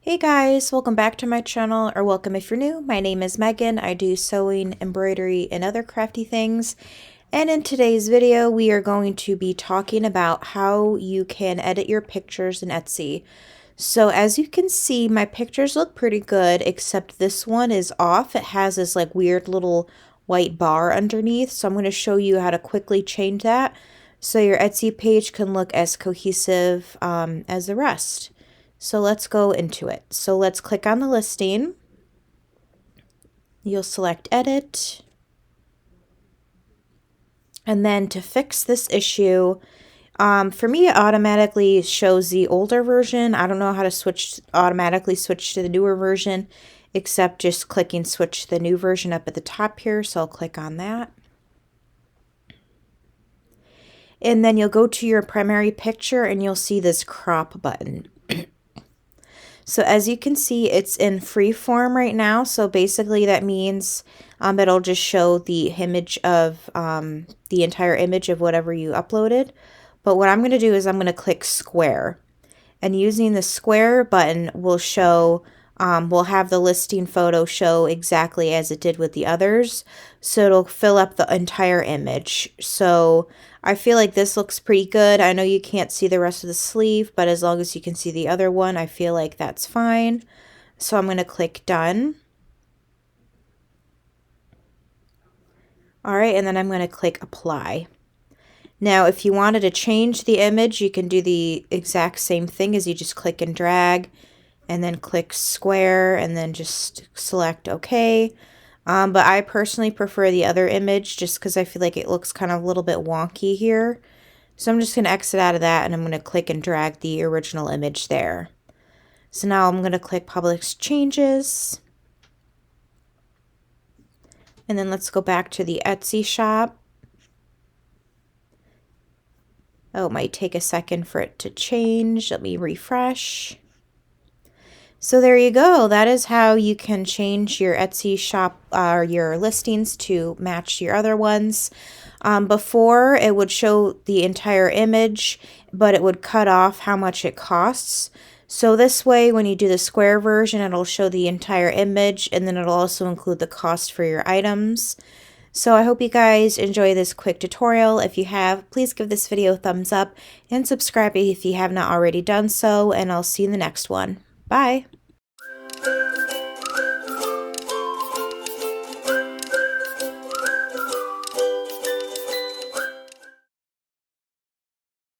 Hey guys, welcome back to my channel, or welcome if you're new. My name is Megan. I do sewing, embroidery, and other crafty things. And in today's video, we are going to be talking about how you can edit your pictures in Etsy. So as you can see, my pictures look pretty good, except this one is off. It has this like weird little white bar underneath. So I'm going to show you how to quickly change that so your Etsy page can look as cohesive as the rest. So let's go into it. So let's click on the listing. You'll select edit. And then to fix this issue, for me, it automatically shows the older version. I don't know how to automatically switch to the newer version, except just clicking switch to the new version up at the top here. So I'll click on that. And then you'll go to your primary picture and you'll see this crop button. So as you can see, it's in free form right now. So basically that means it'll just show the image of the entire image of whatever you uploaded. But what I'm going to do is I'm going to click square. And using the square button will show, we'll have the listing photo show exactly as it did with the others. So it'll fill up the entire image. So I feel like this looks pretty good. I know you can't see the rest of the sleeve, but as long as you can see the other one, I feel like that's fine. So I'm going to click done. All right, and then I'm going to click apply. Now, if you wanted to change the image, you can do the exact same thing as you just click and drag and then click square and then just select OK. But I personally prefer the other image just because I feel like it looks kind of a little bit wonky here. So I'm just going to exit out of that and I'm going to click and drag the original image there. So now I'm going to click Publish Changes. And then let's go back to the Etsy shop. Oh, it might take a second for it to change. Let me refresh. So there you go. That is how you can change your Etsy shop or your listings to match your other ones. Before, it would show the entire image, but it would cut off how much it costs. So this way, when you do the square version, it'll show the entire image, and then it'll also include the cost for your items. So I hope you guys enjoy this quick tutorial. If you have, please give this video a thumbs up and subscribe if you have not already done so, and I'll see you in the next one. Bye!